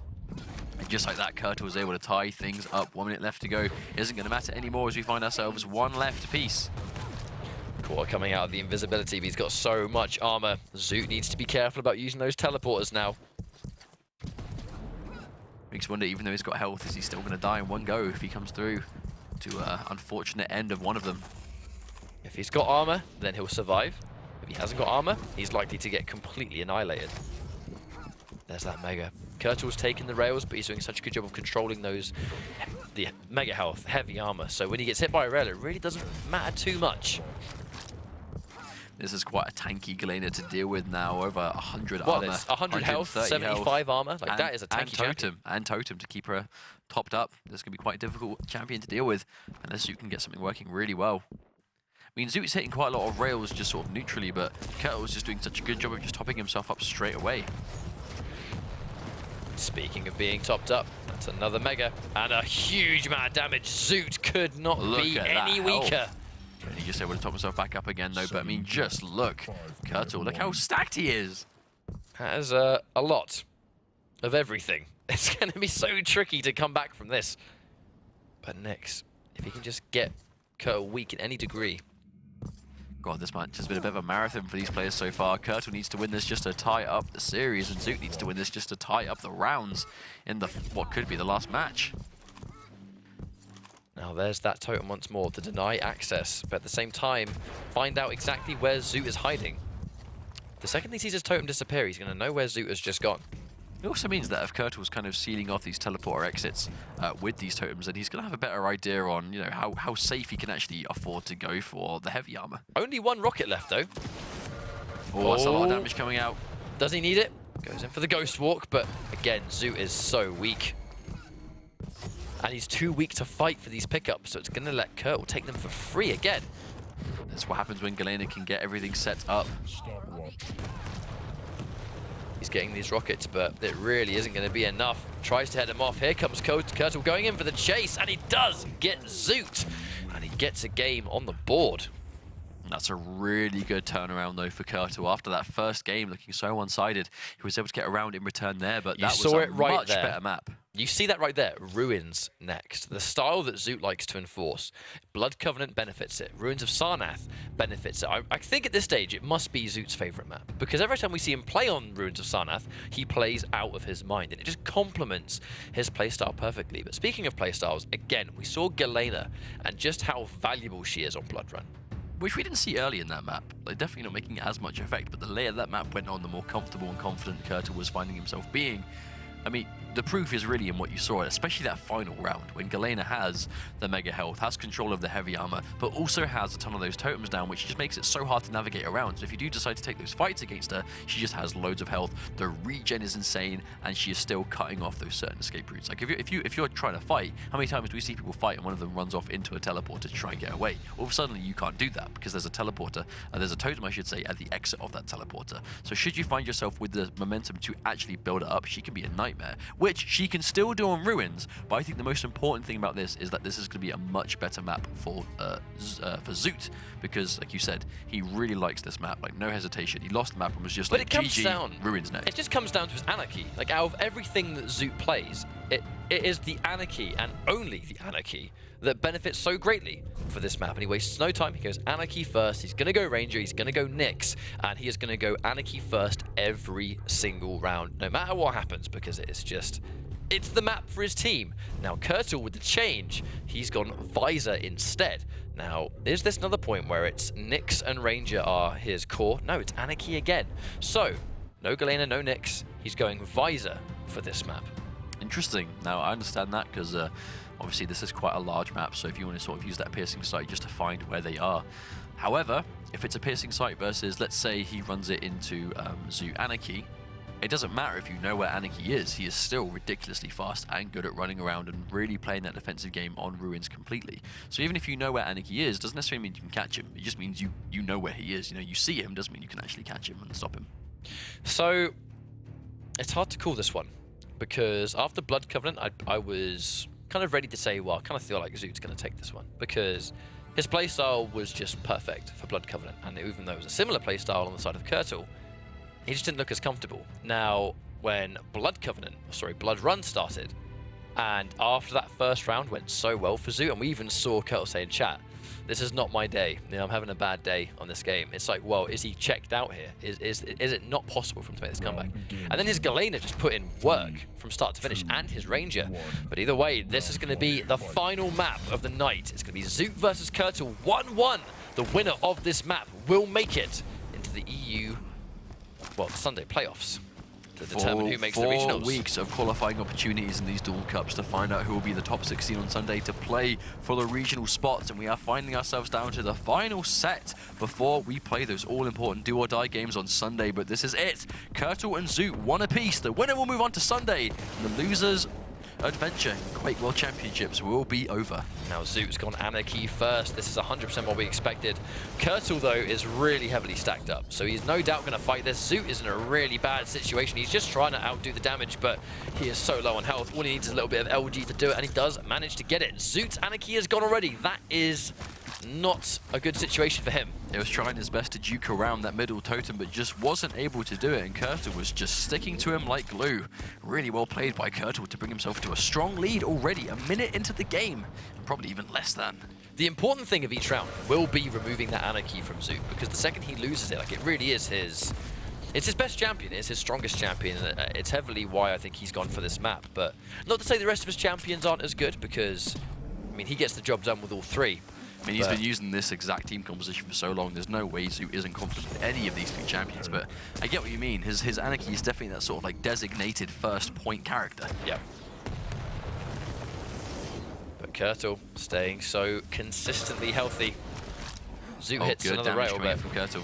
[SPEAKER 2] And just like that, Kertal was able to tie things up. 1 minute left to go. It isn't going to matter anymore as we find ourselves 1 left apiece.
[SPEAKER 3] Quarter coming out of the invisibility, but he's got so much armor. Zoot needs to be careful about using those teleporters now.
[SPEAKER 2] Makes me wonder, even though he's got health, is he still going to die in one go if he comes through to unfortunate end of one of them?
[SPEAKER 3] If he's got armor, then he'll survive. If he hasn't got armor, he's likely to get completely annihilated. There's that mega. Kertal's taking the rails, but he's doing such a good job of controlling those, the mega health, heavy armor. So when he gets hit by a rail, it really doesn't matter too much.
[SPEAKER 2] This is quite a tanky Galena to deal with now. Over 100
[SPEAKER 3] what,
[SPEAKER 2] armor.
[SPEAKER 3] It's 100 health, 75
[SPEAKER 2] health,
[SPEAKER 3] armor. Like, that is a tanky champion.
[SPEAKER 2] And totem to keep her topped up. This is going to be quite a difficult champion to deal with, unless you can get something working really well. I mean, Zoot's hitting quite a lot of rails just sort of neutrally, but Kertal's just doing such a good job of just topping himself up straight away.
[SPEAKER 3] Speaking of being topped up, that's another mega and a huge amount of damage. Zoot could not be any weaker.
[SPEAKER 2] And he just able to top himself back up again though, but I mean, just look. Kertal, look how stacked he is.
[SPEAKER 3] That is a lot of everything. It's going to be so tricky to come back from this. But next, if he can just get Kertal weak in any degree.
[SPEAKER 2] God, this match has been a bit of a marathon for these players so far. Kertal needs to win this just to tie up the series, and Zoot needs to win this just to tie up the rounds in the what could be the last match.
[SPEAKER 3] Now there's that totem once more to deny access, but at the same time, find out exactly where Zoot is hiding. The second he sees his totem disappear, he's going to know where Zoot has just gone.
[SPEAKER 2] It also means that if Kertal's kind of sealing off these teleporter exits with these totems, then he's going to have a better idea on, you know, how safe he can actually afford to go for the heavy armor.
[SPEAKER 3] Only 1 rocket left, though.
[SPEAKER 2] Oh, that's a lot of damage coming out.
[SPEAKER 3] Does he need it? Goes in for the ghost walk, but again, Zoot is so weak. And he's too weak to fight for these pickups, so it's going to let Kertal take them for free again.
[SPEAKER 2] That's what happens when Galena can get everything set up.
[SPEAKER 3] He's getting these rockets, but it really isn't going to be enough. Tries to head him off. Here comes Kertal going in for the chase, and he does get Zoot. And he gets a game on the board.
[SPEAKER 2] That's a really good turnaround, though, for Kertal. After that first game looking so one-sided, he was able to get around in return there, but that was a much better map.
[SPEAKER 3] You see that right there. Ruins next. The style that Zoot likes to enforce. Blood Covenant benefits it. Ruins of Sarnath benefits it. I think at this stage it must be Zoot's favourite map, because every time we see him play on Ruins of Sarnath, he plays out of his mind, and it just complements his playstyle perfectly. But speaking of playstyles, again, we saw Galena and just how valuable she is on Blood Run.
[SPEAKER 2] Which we didn't see early in that map. Like, definitely not making as much effect, but the later that map went on, the more comfortable and confident Kertal was finding himself being. I mean, the proof is really in what you saw, especially that final round, when Galena has the mega health, has control of the heavy armor, but also has a ton of those totems down, which just makes it so hard to navigate around. So if you do decide to take those fights against her, she just has loads of health, the regen is insane, and she is still cutting off those certain escape routes. Like, if you're trying to fight, how many times do we see people fight and one of them runs off into a teleporter to try and get away? All of a sudden, you can't do that, because there's a teleporter, there's a totem, I should say, at the exit of that teleporter. So should you find yourself with the momentum to actually build it up, she can be a nightmare, which she can still do on Ruins, but I think the most important thing about this is that this is going to be a much better map for Zoot, because, like you said, he really likes this map, like, no hesitation. He lost the map and was just like, GG, Ruins next.
[SPEAKER 3] It just comes down to his anarchy. Like, out of everything that Zoot plays, it it is the Anarchy, and only the Anarchy, that benefits so greatly for this map. And he wastes no time. He goes Anarchy first. He's going to go Ranger. He's going to go Nyx. And he is going to go Anarchy first every single round, no matter what happens, because it's the map for his team. Now, kertal with the change, he's gone Visor instead. Now, is this another point where it's Nyx and Ranger are his core? No, it's Anarchy again. So, no Galena, no Nyx. He's going Visor for this map.
[SPEAKER 2] Interesting. Now, I understand that because obviously this is quite a large map, so if you want to sort of use that piercing sight just to find where they are. However, if it's a piercing sight versus, let's say he runs it into zoot Anarchy, it doesn't matter if you know where Anarchy is. He is still ridiculously fast and good at running around and really playing that defensive game on Ruins completely. So even if you know where Anarchy is, doesn't necessarily mean you can catch him. It just means you know where he is. You know, you see him, doesn't mean you can actually catch him and stop him.
[SPEAKER 3] So it's hard to call this one because after Blood Covenant, I was kind of ready to say, well, I kind of feel like Zoot's going to take this one because his playstyle was just perfect for Blood Covenant, and even though it was a similar playstyle on the side of kertal, he just didn't look as comfortable. Now, when Blood Run started, and after that first round went so well for Zoot, and we even saw kertal say in chat, this is not my day. You know, I'm having a bad day on this game. It's like, well, is he checked out here? Is it not possible for him to make this comeback? And then his Galena just put in work from start to finish, and his Ranger. But either way, this is going to be the final map of the night. It's going to be Zoot versus kertal 1-1. The winner of this map will make it into the EU, well, the Sunday playoffs to determine who makes the regionals.
[SPEAKER 2] 4 weeks of qualifying opportunities in these dual cups to find out who will be the top 16 on Sunday to play for the regional spots, and we are finding ourselves down to the final set before we play those all-important do-or-die games on Sunday. But this is it. kertal and Zoot, one apiece. The winner will move on to Sunday, and the losers adventure in Quake World Championships will be over.
[SPEAKER 3] Now Zoot's gone Anarchy first. This is 100% what we expected. kertal, though, is really heavily stacked up, so he's no doubt going to fight this. Zoot is in a really bad situation. He's just trying to outdo the damage, but he is so low on health. All he needs is a little bit of LG to do it, and he does manage to get it. Zoot's Anarchy has gone already. That is not a good situation for him.
[SPEAKER 2] He was trying his best to duke around that middle totem, but just wasn't able to do it, and kertal was just sticking to him like glue. Really well played by kertal to bring himself to a strong lead already, a minute into the game, and probably even less than.
[SPEAKER 3] The important thing of each round will be removing that Anarchy from Zoot, because the second he loses it, like, it really is his... It's his best champion, it's his strongest champion, and it's heavily why I think he's gone for this map. But not to say the rest of his champions aren't as good, because, I mean, he gets the job done with all three.
[SPEAKER 2] I mean, he's been using this exact team composition for so long, there's no way Zoot isn't confident with any of these two champions, but I get what you mean. His Anarchy is definitely that sort of like designated first point character.
[SPEAKER 3] Yep. But kertal staying so consistently healthy. Zoot hits another rail bet
[SPEAKER 2] from kertal.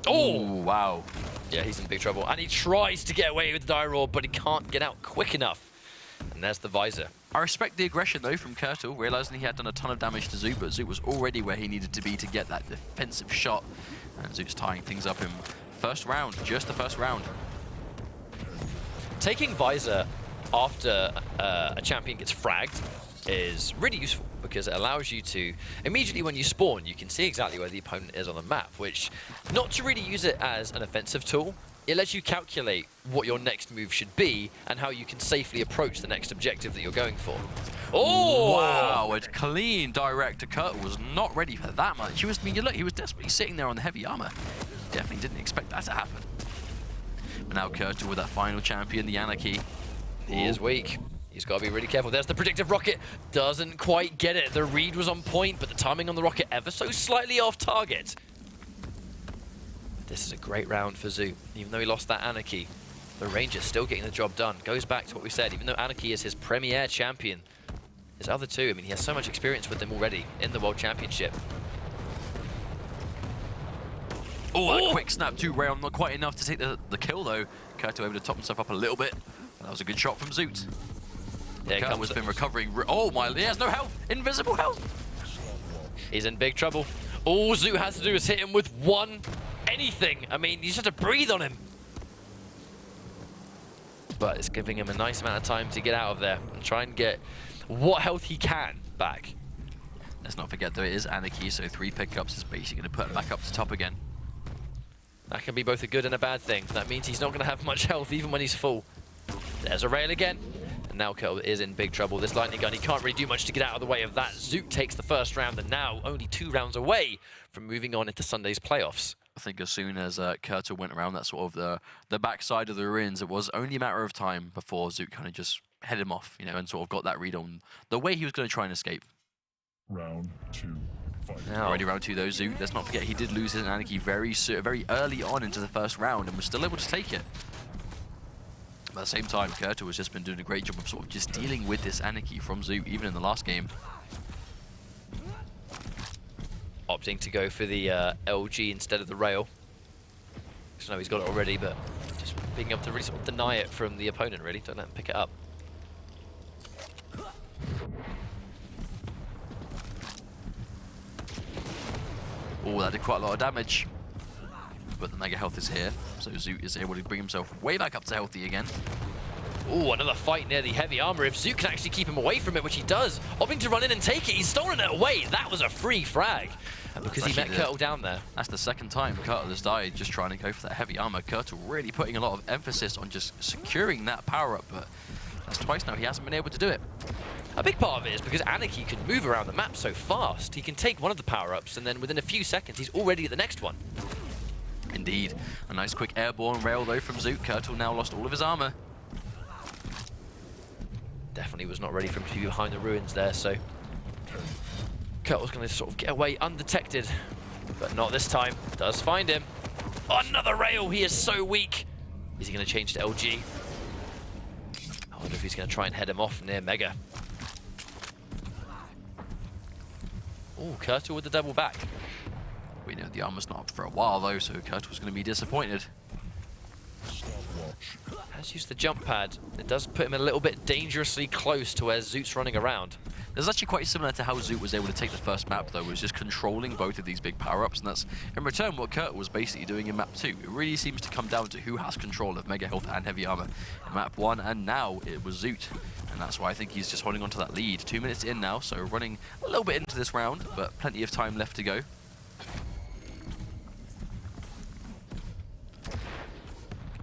[SPEAKER 3] Oh,
[SPEAKER 2] wow.
[SPEAKER 3] Yeah, he's in big trouble. And he tries to get away with the die roll, but he can't get out quick enough. And there's the Visor.
[SPEAKER 2] I respect the aggression, though, from kertal, realizing he had done a ton of damage to Zoot, but Zoot was already where he needed to be to get that defensive shot. And Zoot's tying things up in first round, just the first round.
[SPEAKER 3] Taking Visor after a champion gets fragged is really useful because it allows you to, immediately when you spawn, you can see exactly where the opponent is on the map, which, not to really use it as an offensive tool, it lets you calculate what your next move should be and how you can safely approach the next objective that you're going for. Oh!
[SPEAKER 2] Wow, a clean direct to kertal. Was not ready for that much. He was, I mean, look, he was desperately sitting there on the heavy armor. Definitely didn't expect that to happen. But now kertal with that final champion, the Anarchy.
[SPEAKER 3] He is weak. He's got to be really careful. There's the predictive rocket. Doesn't quite get it. The read was on point, but the timing on the rocket ever so slightly off target. This is a great round for Zoot. Even though he lost that Anarchy, the Ranger's still getting the job done. Goes back to what we said. Even though Anarchy is his premier champion, his other two, I mean, he has so much experience with them already in the World Championship.
[SPEAKER 2] Oh, that quick snap to rail, not quite enough to take the kill, though. kertal able to top himself up a little bit. That was a good shot from Zoot. kertal has been recovering. Oh my, he has no health. Invisible health.
[SPEAKER 3] He's in big trouble. All Zoot has to do is hit him with one anything. I mean, you just have to breathe on him. But it's giving him a nice amount of time to get out of there and try and get what health he can back.
[SPEAKER 2] Let's not forget, though, it is Anarchy, so 3 pickups is basically going to put him back up to top again.
[SPEAKER 3] That can be both a good and a bad thing. That means he's not going to have much health even when he's full. There's a rail again. And now kertal is in big trouble. This lightning gun, he can't really do much to get out of the way of that. Zoot takes the first round, and now only 2 rounds away from moving on into Sunday's playoffs.
[SPEAKER 2] I think as soon as kertal went around that sort of the backside of the ruins, it was only a matter of time before Zoot kind of just headed him off, you know, and sort of got that read on the way he was going to try and escape.
[SPEAKER 1] Round 2.
[SPEAKER 3] Now,
[SPEAKER 2] already round 2 though, Zoot. Let's not forget he did lose his Anarchy very early on into the first round and was still able to take it. But at the same time, kertal has just been doing a great job of sort of just dealing with this Anarchy from Zoot, even in the last game.
[SPEAKER 3] opting to go for the LG instead of the rail. I know he's got it already, but just being able to really sort of deny it from the opponent, really. Don't let him pick it up.
[SPEAKER 2] Oh, that did quite a lot of damage. But the Mega Health is here, so Zoot is able to bring himself way back up to healthy again.
[SPEAKER 3] Oh, another fight near the heavy armor. If Zoot can actually keep him away from it, which he does, opting to run in and take it, he's stolen it away. That was a free frag. And because he met kertal down there.
[SPEAKER 2] That's the second time kertal has died just trying to go for that heavy armor. kertal really putting a lot of emphasis on just securing that power-up, but that's twice now he hasn't been able to do it.
[SPEAKER 3] A big part of it is because Anarchy can move around the map so fast. He can take one of the power-ups, and then within a few seconds, he's already at the next one.
[SPEAKER 2] Indeed. A nice quick airborne rail, though, from Zoot. kertal now lost all of his armor.
[SPEAKER 3] Definitely was not ready for him to be behind the ruins there, so kertal's going to sort of get away undetected, but not this time. Does find him. Another rail. He is so weak. Is he going to change to LG? I wonder if he's going to try and head him off near Mega. Oh, kertal with the double back.
[SPEAKER 2] We know the armor's not up for a while, though, so kertal's going to be disappointed.
[SPEAKER 3] Has used the jump pad. It does put him a little bit dangerously close to where Zoot's running around.
[SPEAKER 2] It's actually quite similar to how Zoot was able to take the first map, though, was just controlling both of these big power-ups, and that's, in return, what kertal was basically doing in map 2. It really seems to come down to who has control of Mega Health and Heavy Armor in map 1, and now it was Zoot. And that's why I think he's just holding on to that lead. 2 minutes in now, so running a little bit into this round, but plenty of time left to go.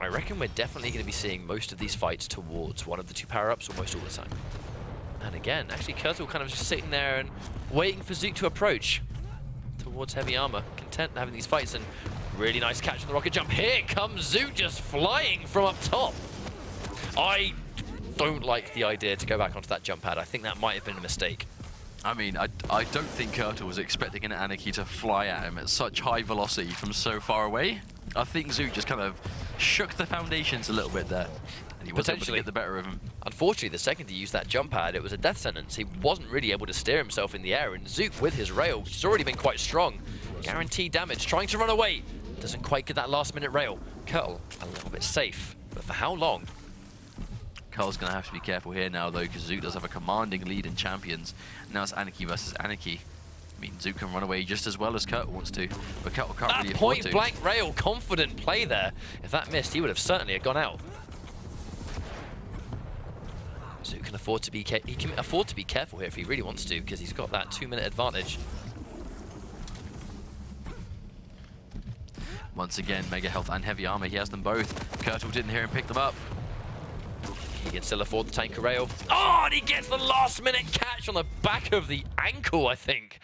[SPEAKER 3] I reckon we're definitely going to be seeing most of these fights towards one of the two power-ups almost all the time. And again, actually kertal kind of just sitting there and waiting for Zoot to approach towards heavy armor. Content having these fights, and really nice catch on the rocket jump. Here comes Zoot just flying from up top. I don't like the idea to go back onto that jump pad. I think that might have been a mistake.
[SPEAKER 2] I mean, I don't think kertal was expecting an Anarchy to fly at him at such high velocity from so far away. I think Zoot just kind of shook the foundations a little bit there, and he was able to get the better of him.
[SPEAKER 3] Unfortunately, the second he used that jump pad, it was a death sentence. He wasn't really able to steer himself in the air, and Zoot with his rail, which has already been quite strong, guaranteed damage, trying to run away. Doesn't quite get that last-minute rail. kertal, a little bit safe, but for how long?
[SPEAKER 2] kertal's going to have to be careful here now, though, because Zoot does have a commanding lead in champions. Now it's Anarchy versus Anarchy. I mean, Zoot can run away just as well as kertal wants to, but kertal can't really afford to.
[SPEAKER 3] That point-blank rail, confident play there. If that missed, he would have certainly gone out. Zoot can afford to be careful here if he really wants to, because he's got that 2-minute advantage.
[SPEAKER 2] Once again, Mega Health and Heavy Armor, he has them both. kertal didn't hear him pick them up.
[SPEAKER 3] He can still afford the tanker rail. Oh, and he gets the last-minute catch on the back of the ankle, I think.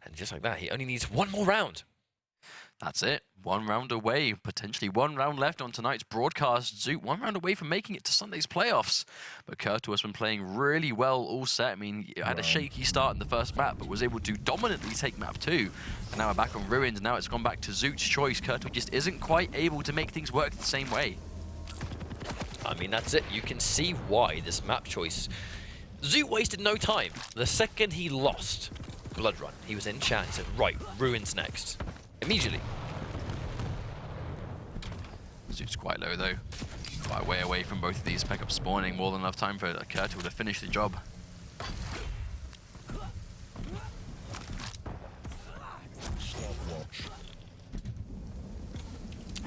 [SPEAKER 3] And just like that, he only needs one more round.
[SPEAKER 2] That's it. 1 round away. Potentially 1 round left on tonight's broadcast. Zoot 1 round away from making it to Sunday's playoffs. But kertal has been playing really well all set. I mean, it had a shaky start in the first map, but was able to dominantly take map 2. And now we're back on Ruins. Now it's gone back to Zoot's choice. kertal just isn't quite able to make things work the same way.
[SPEAKER 3] I mean, that's it. You can see why this map choice. Zoot wasted no time. The second he lost Blood Run, he was in chat. He said, right, Ruins next. Immediately.
[SPEAKER 2] Zoot's quite low, though. Quite way away from both of these pickups spawning. More than enough time for kertal to finish the job.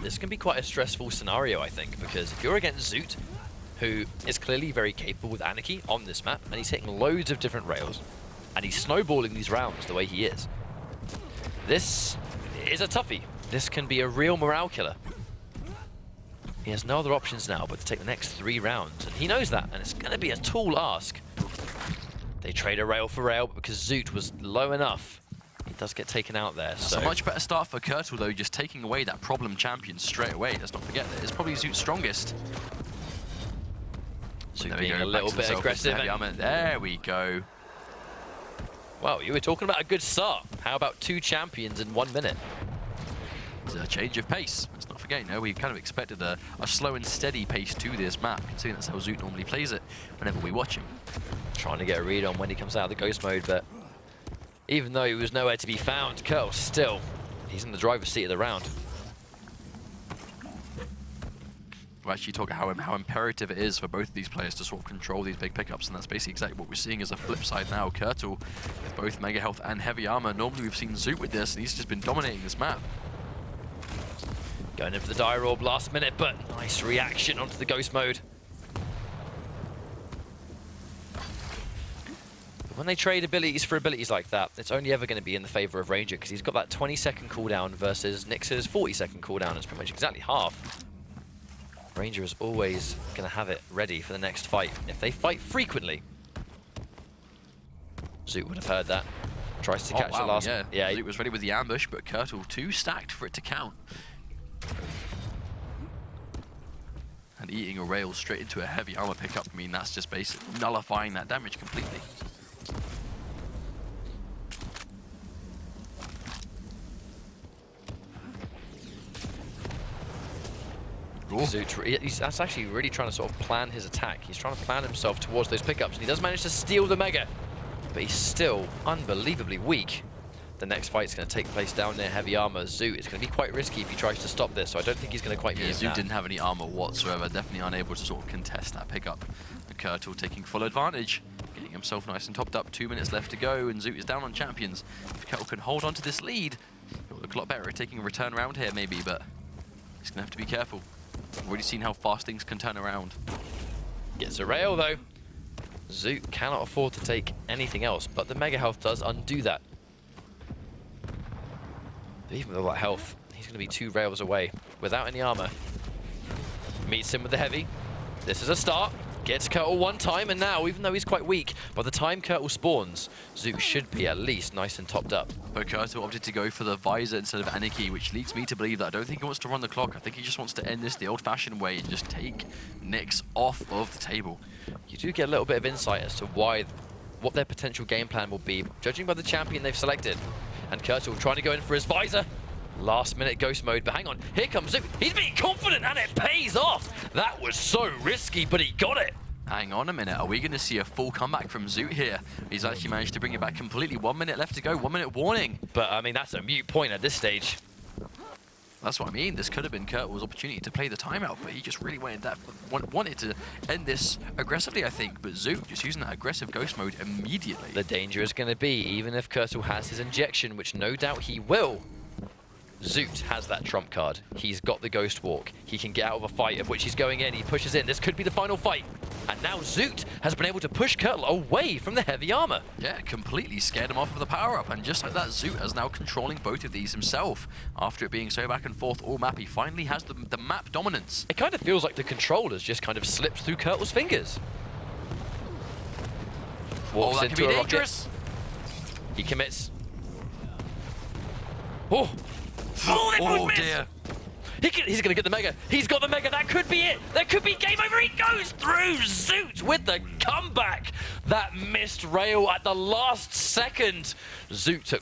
[SPEAKER 3] This can be quite a stressful scenario, I think, because if you're against Zoot, who is clearly very capable with Anarchy on this map, and he's hitting loads of different rails, and he's snowballing these rounds the way he is, this is a toughie. This can be a real morale killer. He has no other options now but to take the next 3 rounds, and he knows that, and it's going to be a tall ask. They trade a rail for rail, but because Zoot was low enough, he does get taken out there.
[SPEAKER 2] It's a much better start for kertal, though, just taking away that problem champion straight away. Let's not forget that it's probably Zoot's strongest.
[SPEAKER 3] Zoot being a little bit aggressive.
[SPEAKER 2] There we go.
[SPEAKER 3] Wow, you were talking about a good start. How about 2 champions in 1 minute?
[SPEAKER 2] It's a change of pace. Let's not forget, we kind of expected a slow and steady pace to this map, considering that's how Zoot normally plays it whenever we watch him.
[SPEAKER 3] Trying to get a read on when he comes out of the ghost mode, but even though he was nowhere to be found, kertal still, he's in the driver's seat of the round.
[SPEAKER 2] We're actually talking how imperative it is for both of these players to sort of control these big pickups, and that's basically exactly what we're seeing as a flip side now. kertal with both mega health and heavy armor. Normally we've seen Zoot with this, and he's just been dominating this map.
[SPEAKER 3] Going in for the dire orb last minute, but nice reaction onto the ghost mode. When they trade abilities for abilities like that, it's only ever going to be in the favor of Ranger, because he's got that 20-second cooldown versus Nyx's 40-second cooldown. It's pretty much exactly half. Ranger is always going to have it ready for the next fight. If they fight frequently, Zoot would have heard that. Tries to catch the last...
[SPEAKER 2] Yeah, Zoot was ready with the ambush, but kertal too stacked for it to count. And eating a rail straight into a heavy armor pickup, I mean, that's just basically nullifying that damage completely.
[SPEAKER 3] Zoot, he's actually really trying to sort of plan his attack. He's trying to plan himself towards those pickups, and he does manage to steal the Mega, but he's still unbelievably weak. The next fight's going to take place down near heavy armor. Zoot, it's going to be quite risky if he tries to stop this, so I don't think he's going to quite be in
[SPEAKER 2] Zoot didn't have any armor whatsoever, definitely unable to sort of contest that pickup. And kertal taking full advantage, getting himself nice and topped up. 2 minutes left to go, and Zoot is down on champions. If kertal can hold on to this lead, it'll look a lot better at taking a return round here maybe, but he's going to have to be careful. We've already seen how fast things can turn around.
[SPEAKER 3] Gets a rail though. Zoot cannot afford to take anything else, but the mega health does undo that. Even with all that health, he's going to be 2 rails away without any armor. Meets him with the heavy. This is a start. Gets kertal 1 time, and now, even though he's quite weak, by the time kertal spawns, Zoot should be at least nice and topped up.
[SPEAKER 2] But kertal opted to go for the visor instead of Anarchy, which leads me to believe that I don't think he wants to run the clock. I think he just wants to end this the old-fashioned way and just take Nyx off of the table.
[SPEAKER 3] You do get a little bit of insight as to what their potential game plan will be, judging by the champion they've selected. And kertal trying to go in for his visor. Last minute ghost mode, but hang on, here comes Zoot. He's being confident and it pays off. That was so risky, but he got it.
[SPEAKER 2] Hang on a minute, are we going to see a full comeback from Zoot here? He's actually managed to bring it back completely. 1 minute left to go, 1 minute warning.
[SPEAKER 3] But I mean, that's a mute point at this stage.
[SPEAKER 2] That's what I mean. This could have been kertal's opportunity to play the timeout, but he just really wanted to end this aggressively, I think. But Zoot just using that aggressive ghost mode immediately.
[SPEAKER 3] The danger is going to be, even if kertal has his injection, which no doubt he will, Zoot has that trump card. He's got the ghost walk. He can get out of a fight of which he's going in. He pushes in. This could be the final fight. And now Zoot has been able to push kertal away from the heavy armor.
[SPEAKER 2] Yeah, completely scared him off of the power-up. And just like that, Zoot is now controlling both of these himself. After it being so back and forth all map, he finally has the map dominance.
[SPEAKER 3] It kind of feels like the controllers just kind of slipped through kertal's fingers. Walks
[SPEAKER 2] that
[SPEAKER 3] into
[SPEAKER 2] can be
[SPEAKER 3] a
[SPEAKER 2] dangerous.
[SPEAKER 3] Rocket. He commits. Oh!
[SPEAKER 2] Oh dear.
[SPEAKER 3] He's going to get the Mega. He's got the Mega. That could be it. That could be game over. He goes through. Zoot with the comeback. That missed rail at the last second. Zoot took